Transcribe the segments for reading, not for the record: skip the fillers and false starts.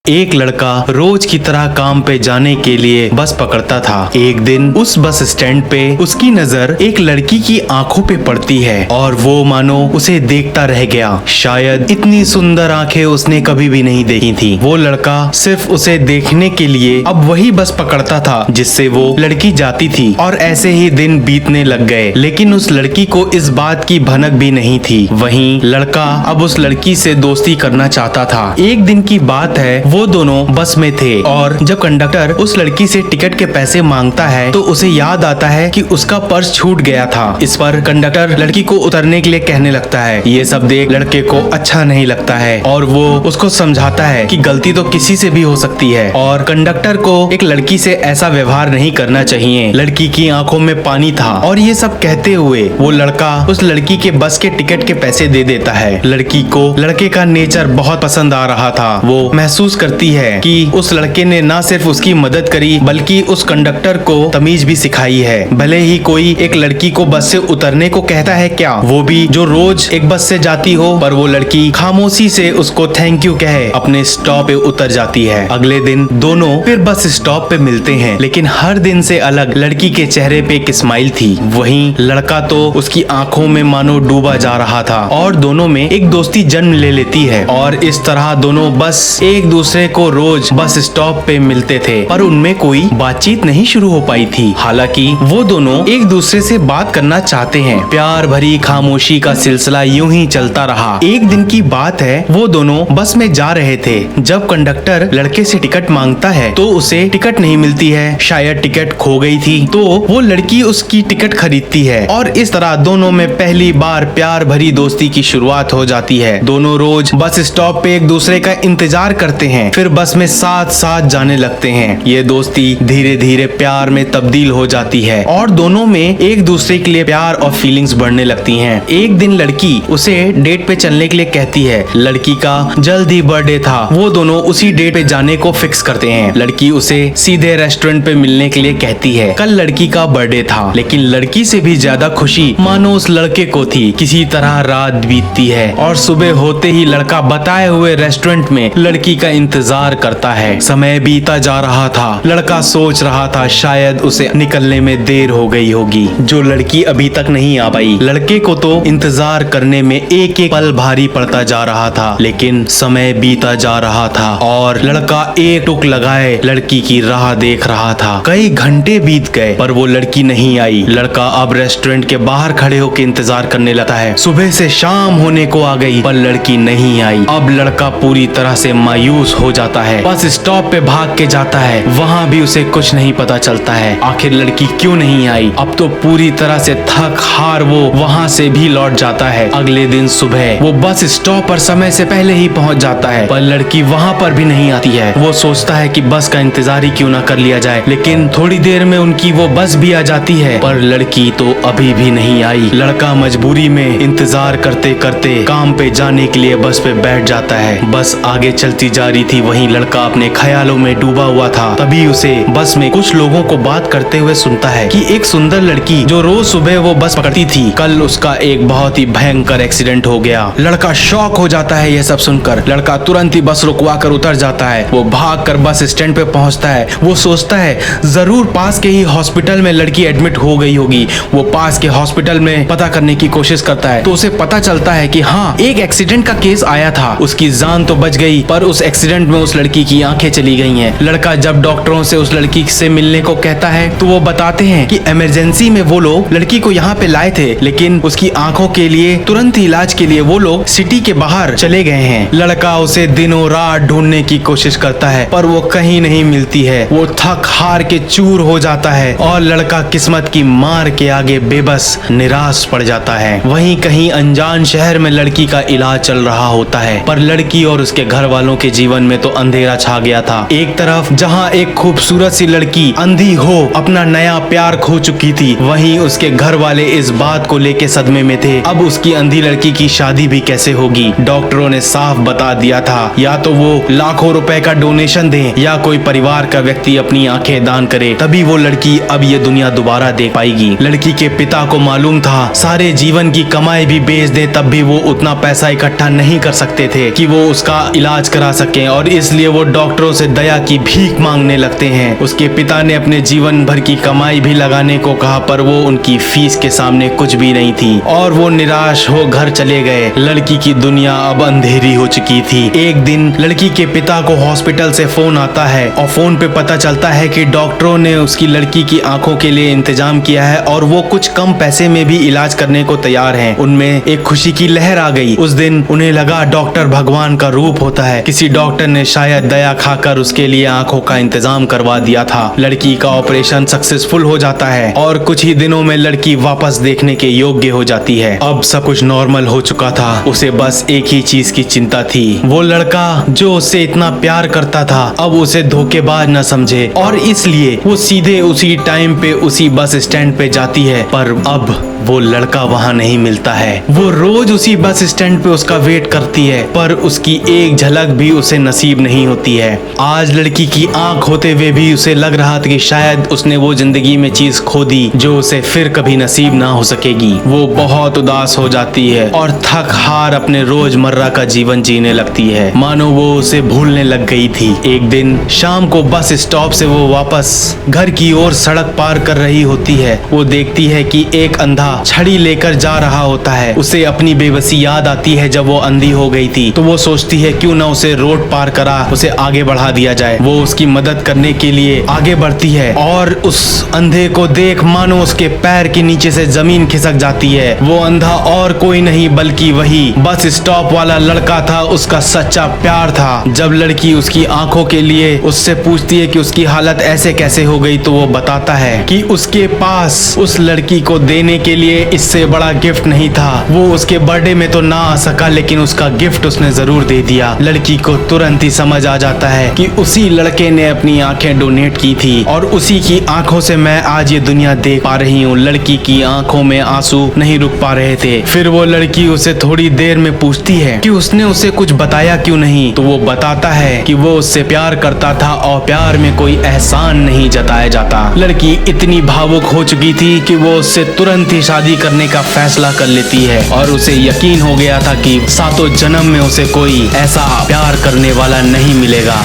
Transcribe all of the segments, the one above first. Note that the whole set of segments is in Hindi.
एक लड़का रोज की तरह काम पे जाने के लिए बस पकड़ता था। एक दिन उस बस स्टैंड पे उसकी नजर एक लड़की की आंखों पे पड़ती है और वो मानो उसे देखता रह गया। शायद इतनी सुंदर आंखें उसने कभी भी नहीं देखी थी। वो लड़का सिर्फ उसे देखने के लिए अब वही बस पकड़ता था जिससे वो लड़की जाती थी और ऐसे ही दिन बीतने लग गए। लेकिन उस लड़की को इस बात की भनक भी नहीं थी। वहीं लड़का अब उस लड़की से दोस्ती करना चाहता था। एक दिन की बात है, वो दोनों बस में थे और जब कंडक्टर उस लड़की से टिकट के पैसे मांगता है तो उसे याद आता है कि उसका पर्स छूट गया था। इस पर कंडक्टर लड़की को उतरने के लिए कहने लगता है। ये सब देख लड़के को अच्छा नहीं लगता है और वो उसको समझाता है कि गलती तो किसी से भी हो सकती है और कंडक्टर को एक लड़की से ऐसा व्यवहार नहीं करना चाहिए। लड़की की आंखों में पानी था और ये सब कहते हुए वो लड़का उस लड़की के बस के टिकट के पैसे दे देता है। लड़की को लड़के का नेचर बहुत पसंद आ रहा था। वो महसूस करती है कि उस लड़के ने न सिर्फ उसकी मदद करी बल्कि उस कंडक्टर को तमीज भी सिखाई है। भले ही कोई एक लड़की को बस से उतरने को कहता है क्या, वो भी जो रोज एक बस से जाती हो, पर वो लड़की खामोशी से उसको थैंक यू कहे अपने स्टॉप पे उतर जाती है। अगले दिन दोनों फिर बस स्टॉप पे मिलते हैं, लेकिन हर दिन से अलग लड़की के चेहरे पे एक स्माइल थी। वहीं लड़का तो उसकी आंखों में मानो डूबा जा रहा था और दोनों में एक दोस्ती जन्म ले लेती है और इस तरह दोनों बस एक दूसरे को रोज बस स्टॉप पे मिलते थे, पर उनमें कोई बातचीत नहीं शुरू हो पाई थी। हालांकि वो दोनों एक दूसरे से बात करना चाहते हैं। प्यार भरी खामोशी का सिलसिला यूं ही चलता रहा। एक दिन की बात है, वो दोनों बस में जा रहे थे। जब कंडक्टर लड़के से टिकट मांगता है तो उसे टिकट नहीं मिलती है। शायद टिकट खो गई थी, तो वो लड़की उसकी टिकट खरीदती है और इस तरह दोनों में पहली बार प्यार भरी दोस्ती की शुरुआत हो जाती है। दोनों रोज बस स्टॉप पे एक दूसरे का इंतजार करते हैं, फिर बस में साथ साथ जाने लगते हैं। ये दोस्ती धीरे धीरे प्यार में तब्दील हो जाती है और दोनों में एक दूसरे के लिए प्यार और फीलिंग्स बढ़ने लगती हैं। एक दिन लड़की उसे डेट पे चलने के लिए कहती है। लड़की का जल्द ही बर्थडे था। वो दोनों उसी डेट पे जाने को फिक्स करते हैं। लड़की उसे सीधे रेस्टोरेंट पे मिलने के लिए कहती है। कल लड़की का बर्थडे था, लेकिन लड़की से भी ज्यादा खुशी मानो उस लड़के को थी। किसी तरह रात बीतती है और सुबह होते ही लड़का बताए हुए रेस्टोरेंट में लड़की का इंतजार करता है। समय बीता जा रहा था। लड़का सोच रहा था शायद उसे निकलने में देर हो गई होगी, जो लड़की अभी तक नहीं आ पाई। लड़के को तो इंतजार करने में एक एक पल भारी पड़ता जा रहा था, लेकिन समय बीता जा रहा था और लड़का एक टुक लगाए लड़की की राह देख रहा था। कई घंटे बीत गए पर वो लड़की नहीं आई। लड़का अब रेस्टोरेंट के बाहर खड़े होकर इंतजार करने लगता है। सुबह से शाम होने को आ गई पर लड़की नहीं आई। अब लड़का पूरी तरह से मायूस हो जाता है। बस स्टॉप पे भाग के जाता है, वहाँ भी उसे कुछ नहीं पता चलता है आखिर लड़की क्यों नहीं आई। अब तो पूरी तरह से थक हार वो वहाँ से भी लौट जाता है। अगले दिन सुबह वो बस स्टॉप पर समय से पहले ही पहुँच जाता है, पर लड़की वहाँ पर भी नहीं आती है। वो सोचता है कि बस का इंतजार ही क्यों ना कर लिया जाए, लेकिन थोड़ी देर में उनकी वो बस भी आ जाती है, पर लड़की तो अभी भी नहीं आई। लड़का मजबूरी में इंतजार करते करते काम पे जाने के लिए बस पे बैठ जाता है। बस आगे चलती जा रही थी, वहीं लड़का अपने ख्यालों में डूबा हुआ था। तभी उसे बस में कुछ लोगों को बात करते हुए सुनता है कि एक सुंदर लड़की जो रोज सुबह वो बस पकड़ती थी, कल उसका एक बहुत ही भयंकर एक्सीडेंट हो गया। लड़का शॉक हो जाता है ये सब सुनकर। लड़का तुरंत ही बस रुकवा कर उतर जाता है। वो भाग कर बस स्टैंड पे पहुंचता है। वो सोचता है जरूर पास के ही हॉस्पिटल में लड़की एडमिट हो गई होगी। वो पास के हॉस्पिटल में पता करने की कोशिश करता है तो उसे पता चलता है कि हाँ, एक एक्सीडेंट का केस आया था। उसकी जान तो बच गई पर उस एक्सीडेंट में उस लड़की की आंखें चली गई हैं। लड़का जब डॉक्टरों से उस लड़की से मिलने को कहता है तो वो बताते हैं कि इमरजेंसी में वो लोग लड़की को यहाँ पे लाए थे, लेकिन उसकी आंखों के लिए तुरंत ही इलाज के लिए वो लोग सिटी के बाहर चले गए हैं। लड़का उसे दिनों रात ढूंढने की कोशिश करता है पर वो कहीं नहीं मिलती है। वो थक हार के चूर हो जाता है और लड़का किस्मत की मार के आगे बेबस निराश पड़ जाता है। वहीं कहीं अनजान शहर में लड़की का इलाज चल रहा होता है, पर लड़की और उसके घर वालों के जीवन में तो अंधेरा छा गया था। एक तरफ जहाँ एक खूबसूरत सी लड़की अंधी हो अपना नया प्यार खो चुकी थी, वहीं उसके घर वाले इस बात को लेके सदमे में थे। अब उसकी अंधी लड़की की शादी भी कैसे होगी। डॉक्टरों ने साफ बता दिया था या तो वो लाखों रुपए का डोनेशन दे या कोई परिवार का व्यक्ति अपनी आंखें दान करे, तभी वो लड़की अब ये दुनिया दोबारा देख पाएगी। लड़की के पिता को मालूम था सारे जीवन की कमाई भी बेच दे तब भी वो उतना पैसा इकट्ठा नहीं कर सकते थे कि वो उसका इलाज करा सके और इसलिए वो डॉक्टरों से दया की भीख मांगने लगते हैं। उसके पिता ने अपने जीवन भर की कमाई भी लगाने को कहा, पर वो उनकी फीस के सामने कुछ भी नहीं थी और वो निराश हो घर चले गए। लड़की की दुनिया अब अंधेरी हो चुकी थी। एक दिन लड़की के पिता को हॉस्पिटल से फोन आता है और फोन पे पता चलता है कि डॉक्टरों ने उसकी लड़की की आंखों के लिए इंतजाम किया है और वो कुछ कम पैसे में भी इलाज करने को तैयार हैं। उनमें एक खुशी की लहर आ गई। उस दिन उन्हें लगा डॉक्टर भगवान का रूप होता है। किसी डॉक्टर ने शायद दया खाकर उसके लिए आंखों का इंतजाम करवा दिया था। लड़की का ऑपरेशन सक्सेसफुल हो जाता है और कुछ ही दिनों में लड़की वापस देखने के योग्य हो जाती है। अब सब कुछ नॉर्मल हो चुका था। उसे बस एक ही चीज की चिंता थी, वो लड़का जो उससे इतना प्यार करता था अब उसे धोखेबाज न समझे और इसलिए वो सीधे उसी टाइम पे उसी बस स्टैंड पे जाती है। पर अब वो लड़का वहाँ नहीं मिलता है। वो रोज उसी बस स्टैंड पे उसका वेट करती है, पर उसकी एक झलक भी उसे नसीब नहीं होती है। आज लड़की की आंख होते हुए भी उसे लग रहा था कि शायद उसने वो जिंदगी में चीज खो दी जो उसे फिर कभी नसीब ना हो सकेगी। वो बहुत उदास हो जाती है और थक हार अपने रोजमर्रा का जीवन जीने लगती है, मानो वो उसे भूलने लग गई थी। एक दिन शाम को बस स्टॉप से वो वापस घर की ओर सड़क पार कर रही होती है। वो देखती है कि एक अंधा छड़ी लेकर जा रहा होता है। उसे अपनी बेबसी याद आती है जब वो अंधी हो गई थी, तो वो सोचती है क्यों ना उसे रोड पार करा उसे आगे बढ़ा दिया जाए। वो उसकी मदद करने के लिए आगे बढ़ती है और उस अंधे को देख मानो उसके पैर के नीचे से जमीन खिसक जाती है। वो अंधा और कोई नहीं बल्कि वही बस स्टॉप वाला लड़का था, उसका सच्चा प्यार था। जब लड़की उसकी आंखों के लिए उससे पूछती है कि उसकी हालत ऐसे कैसे हो गई, तो वो बताता है कि उसके पास उस लड़की को देने के लिए इससे बड़ा गिफ्ट नहीं था। वो उसके बर्थडे में तो ना आ सका, लेकिन उसका गिफ्ट उसने जरूर दे दिया। लड़की को तुरंत ही समझ आ जाता है कि उसी लड़के ने अपनी आंखें डोनेट की थी और उसी की आंखों से मैं आज ये दुनिया देख पा रही हूँ। लड़की की आंखों में आंसू नहीं रुक पा रहे थे। फिर वो लड़की उसे थोड़ी देर में पूछती है कि उसने उसे कुछ बताया क्यों नहीं, तो वो बताता है कि वो उससे प्यार करता था और प्यार में कोई एहसान नहीं जताया जाता। लड़की इतनी भावुक हो चुकी थी कि वो उससे तुरंत ही शादी करने का फैसला कर लेती है और उसे यकीन हो गया था कि सातों जन्म में उसे कोई ऐसा प्यार करने वाला नहीं मिलेगा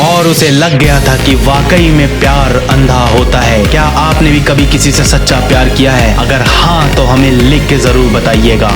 और उसे लग गया था कि वाकई में प्यार अंधा होता है। क्या आपने भी कभी किसी से सच्चा प्यार किया है? अगर हाँ तो हमें लिख के जरूर बताइएगा।